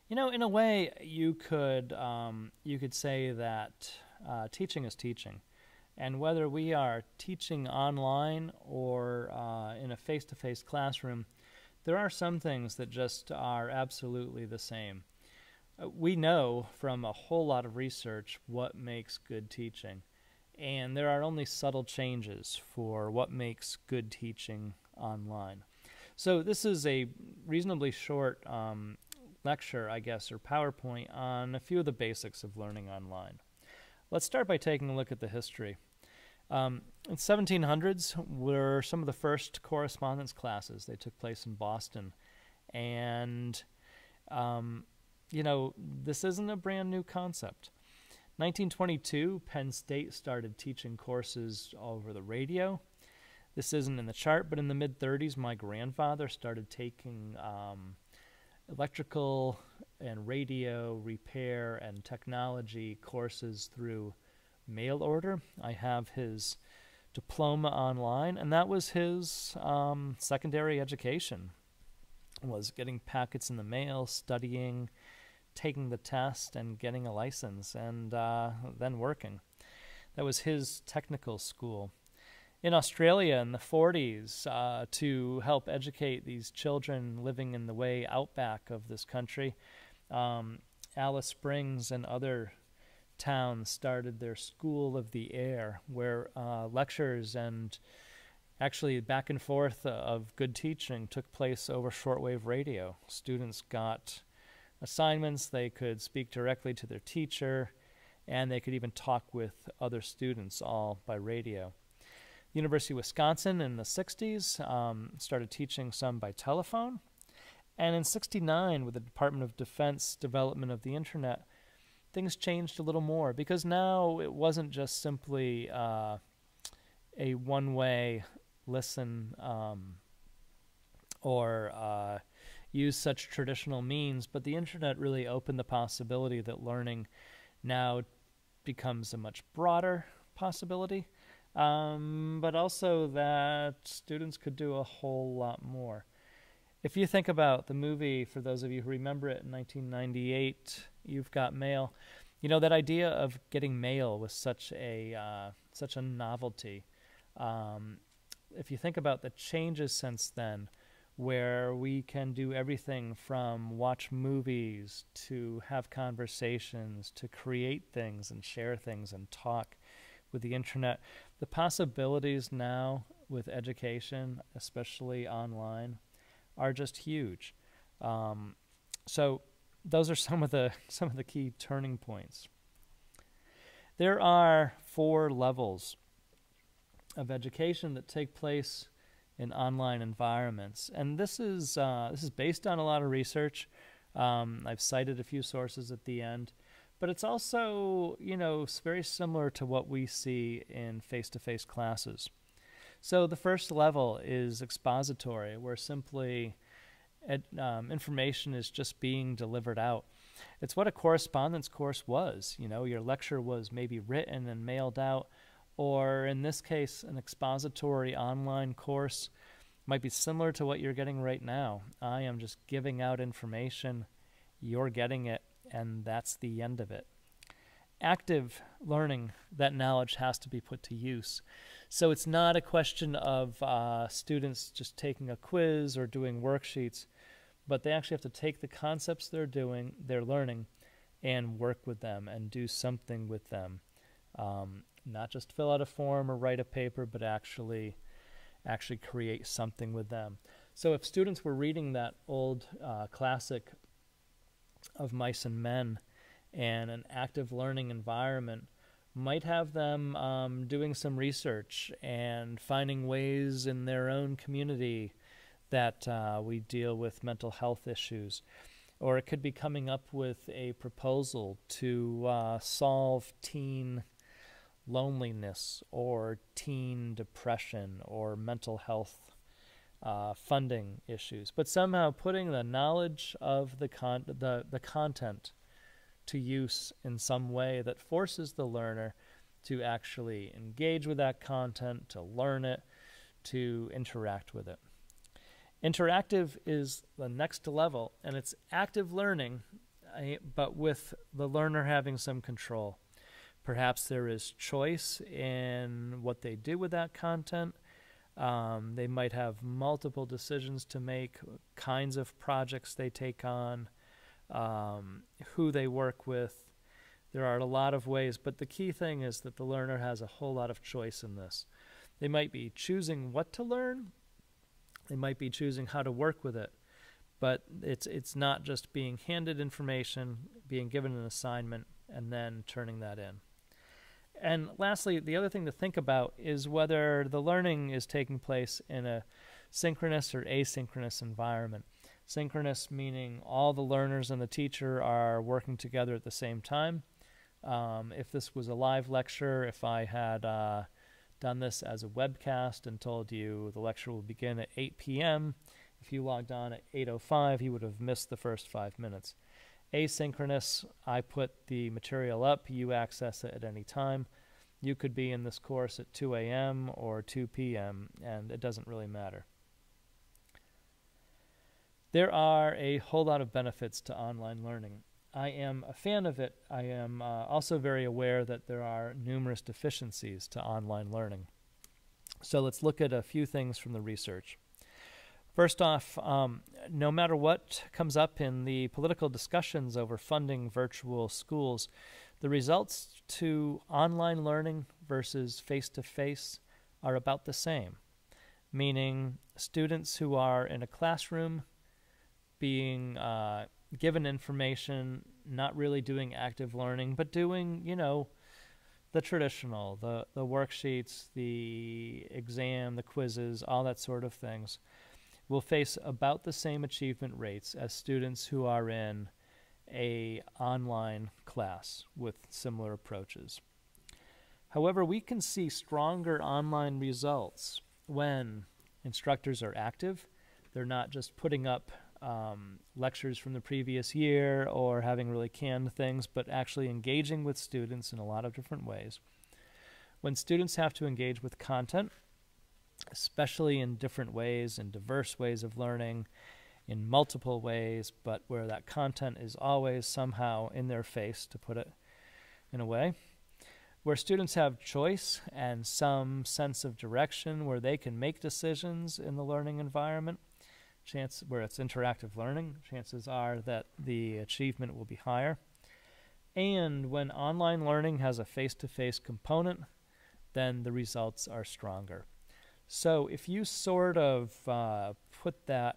In a way, you could say that teaching is teaching, and whether we are teaching online or in a face-to-face classroom, there are some things that just are absolutely the same. We know from a whole lot of research what makes good teaching, and there are only subtle changes for what makes good teaching online. So this is a reasonably short lecture, I guess, or PowerPoint on a few of the basics of learning online. Let's start by taking a look at the history. In 1700s were some of the first correspondence classes. They took place in Boston. And, this isn't a brand new concept. 1922, Penn State started teaching courses over the radio. This isn't in the chart, but in the mid-30s, my grandfather started taking electrical and radio repair and technology courses through mail order. I have his diploma online, and that was his secondary education, was getting packets in the mail, studying, taking the test, and getting a license, and then working. That was his technical school. In Australia in the 40s, to help educate these children living in the way outback of this country, Alice Springs and other towns started their School of the Air, where lectures and actually back and forth of good teaching took place over shortwave radio. Students got assignments, they could speak directly to their teacher, and they could even talk with other students all by radio. University of Wisconsin in the 60s started teaching some by telephone. And in 69, with the Department of Defense development of the internet, things changed a little more, because now it wasn't just simply a one-way listen or use such traditional means, but the internet really opened the possibility that learning now becomes a much broader possibility. But also that students could do a whole lot more. If you think about the movie, for those of you who remember it, in 1998, You've Got Mail, that idea of getting mail was such a novelty. If you think about the changes since then, where we can do everything from watch movies to have conversations to create things and share things and talk with the internet, the possibilities now with education, especially online, are just huge. So those are some of the key turning points. There are 4 levels of education that take place in online environments, and this is based on a lot of research. I've cited a few sources at the end. But it's also, very similar to what we see in face-to-face classes. So the first level is expository, where simply information is just being delivered out. It's what a correspondence course was. Your lecture was maybe written and mailed out, or in this case, an expository online course might be similar to what you're getting right now. I am just giving out information, you're getting it, and that's the end of it. Active learning, that knowledge has to be put to use. So it's not a question of students just taking a quiz or doing worksheets, but they actually have to take the concepts they're learning, and work with them and do something with them. Not just fill out a form or write a paper, but actually create something with them. So if students were reading that old classic of Mice and Men, and an active learning environment might have them doing some research and finding ways in their own community that we deal with mental health issues. Or it could be coming up with a proposal to solve teen loneliness or teen depression or mental health funding issues, but somehow putting the knowledge of the content to use in some way that forces the learner to actually engage with that content, to learn it, to interact with it. Interactive is the next level, and it's active learning but with the learner having some control. Perhaps there is choice in what they do with that content. They might have multiple decisions to make, kinds of projects they take on, who they work with. There are a lot of ways, but the key thing is that the learner has a whole lot of choice in this. They might be choosing what to learn. They might be choosing how to work with it. But it's not just being handed information, being given an assignment, and then turning that in. And lastly, the other thing to think about is whether the learning is taking place in a synchronous or asynchronous environment. Synchronous meaning all the learners and the teacher are working together at the same time. If this was a live lecture, if I had done this as a webcast and told you the lecture will begin at 8 p.m., if you logged on at 8:05, you would have missed the first 5 minutes. Asynchronous, I put the material up, you access it at any time. You could be in this course at 2 a.m. or 2 p.m., and it doesn't really matter. There are a whole lot of benefits to online learning. I am a fan of it. I am also very aware that there are numerous deficiencies to online learning. So let's look at a few things from the research. First off, no matter what comes up in the political discussions over funding virtual schools, the results to online learning versus face-to-face are about the same, meaning students who are in a classroom being given information, not really doing active learning, but doing, the traditional, the worksheets, the exam, the quizzes, all that sort of things, will face about the same achievement rates as students who are in a online class with similar approaches. However, we can see stronger online results when instructors are active. They're not just putting up lectures from the previous year or having really canned things, but actually engaging with students in a lot of different ways. When students have to engage with content, especially in different ways, in diverse ways of learning, in multiple ways, but where that content is always somehow in their face, to put it in a way, where students have choice and some sense of direction, where they can make decisions in the learning environment, where it's interactive learning, chances are that the achievement will be higher. And when online learning has a face-to-face component, then the results are stronger. So if you sort of put that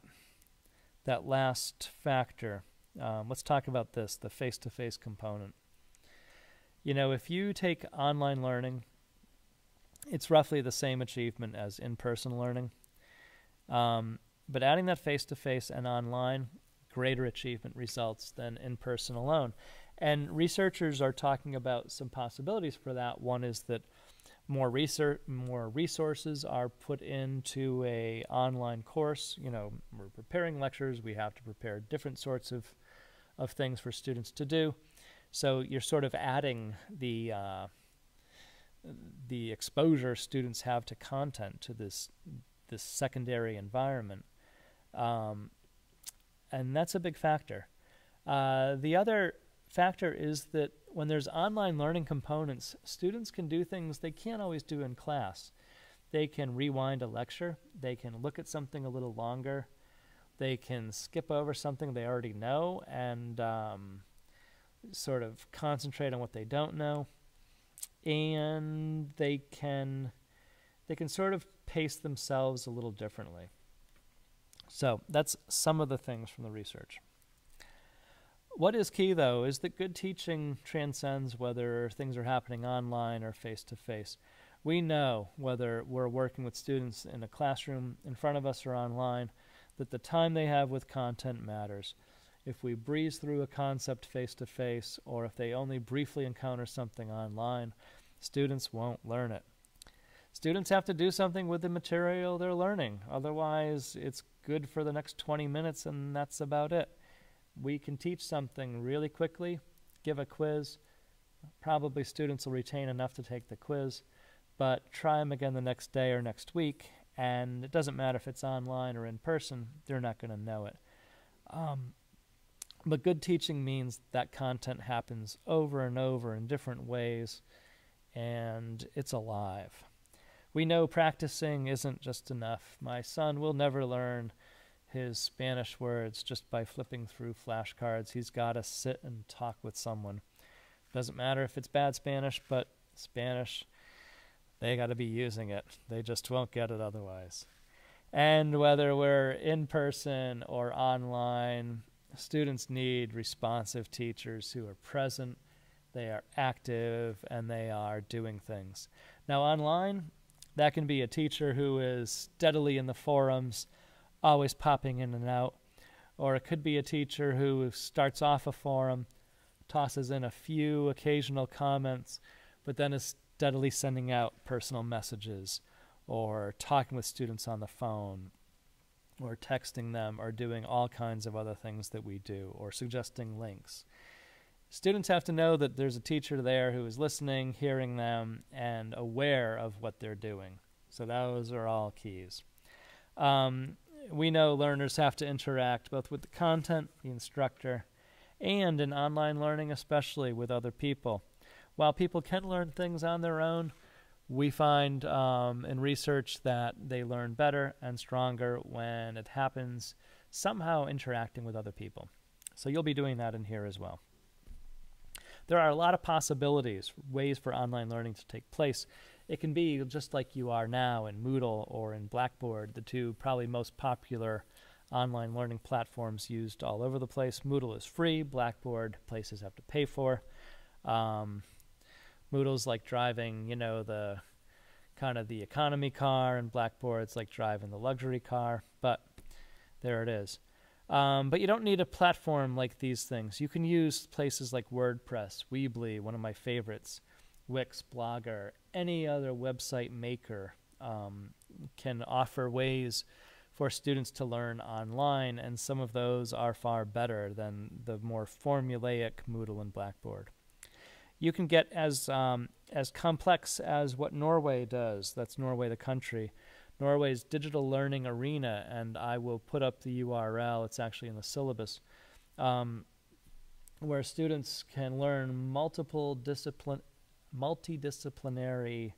last factor, let's talk about this, the face-to-face component. If you take online learning, it's roughly the same achievement as in-person learning. But adding that face-to-face and online, greater achievement results than in-person alone. And researchers are talking about some possibilities for that. One is that more resources are put into a online course. We're preparing lectures. We have to prepare different sorts of things for students to do. So you're sort of adding the exposure students have to content to this secondary environment. And that's a big factor. The other factor is that when there's online learning components, students can do things they can't always do in class. They can rewind a lecture. They can look at something a little longer. They can skip over something they already know and sort of concentrate on what they don't know. And they can sort of pace themselves a little differently. So that's some of the things from the research. What is key, though, is that good teaching transcends whether things are happening online or face-to-face. We know, whether we're working with students in a classroom in front of us or online, that the time they have with content matters. If we breeze through a concept face-to-face, or if they only briefly encounter something online, students won't learn it. Students have to do something with the material they're learning. Otherwise, it's good for the next 20 minutes, and that's about it. We can teach something really quickly, give a quiz. Probably students will retain enough to take the quiz, but try them again the next day or next week, and it doesn't matter if it's online or in person, they're not going to know it. But good teaching means that content happens over and over in different ways, and it's alive. We know practicing isn't just enough. My son will never learn his Spanish words just by flipping through flashcards. He's got to sit and talk with someone. Doesn't matter if it's bad Spanish, but Spanish, they got to be using it. They just won't get it otherwise. And whether we're in person or online, students need responsive teachers who are present, they are active, and they are doing things. Now online, that can be a teacher who is steadily in the forums, always popping in and out, or it could be a teacher who starts off a forum, tosses in a few occasional comments, but then is steadily sending out personal messages, or talking with students on the phone, or texting them, or doing all kinds of other things that we do, or suggesting links. Students have to know that there's a teacher there who is listening, hearing them, and aware of what they're doing. So those are all keys. We know learners have to interact both with the content, the instructor, and in online learning, especially with other people. While people can learn things on their own, we find in research that they learn better and stronger when it happens somehow interacting with other people. So you'll be doing that in here as well. There are a lot of possibilities, ways for online learning to take place. It can be just like you are now in Moodle or in Blackboard, the two probably most popular online learning platforms used all over the place. Moodle is free. Blackboard places have to pay for. Moodle's like driving, the kind of the economy car, and Blackboard's like driving the luxury car, but there it is. But you don't need a platform like these things. You can use places like WordPress, Weebly, one of my favorites, Wix, Blogger, any other website maker can offer ways for students to learn online, and some of those are far better than the more formulaic Moodle and Blackboard. You can get as complex as what Norway does. That's Norway, the country. Norway's Digital Learning Arena, and I will put up the URL. It's actually in the syllabus, where students can learn multidisciplinary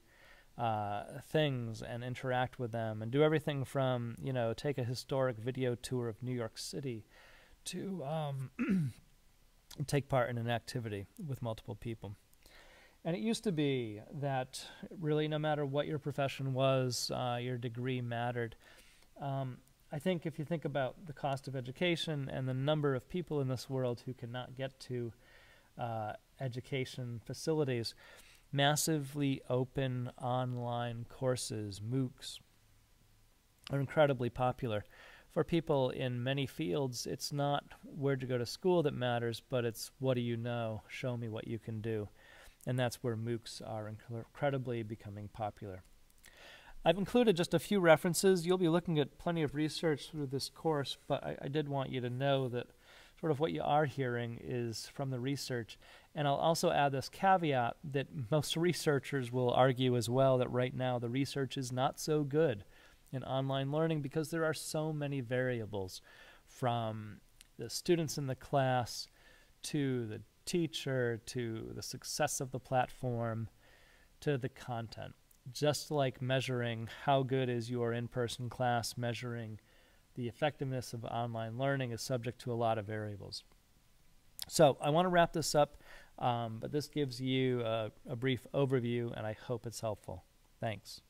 things and interact with them, and do everything from, take a historic video tour of New York City to take part in an activity with multiple people. And it used to be that really no matter what your profession was, your degree mattered. I think if you think about the cost of education and the number of people in this world who cannot get to education facilities, massively open online courses, MOOCs, are incredibly popular. For people in many fields, it's not where to go to school that matters, but it's what do you know? Show me what you can do. And that's where MOOCs are incredibly becoming popular. I've included just a few references. You'll be looking at plenty of research through this course, but I did want you to know that sort of what you are hearing is from the research. And I'll also add this caveat that most researchers will argue as well that right now the research is not so good in online learning because there are so many variables, from the students in the class to the teacher to the success of the platform to the content. Just like measuring how good is your in-person class, measuring the effectiveness of online learning is subject to a lot of variables. So I want to wrap this up, but this gives you a brief overview, and I hope it's helpful. Thanks.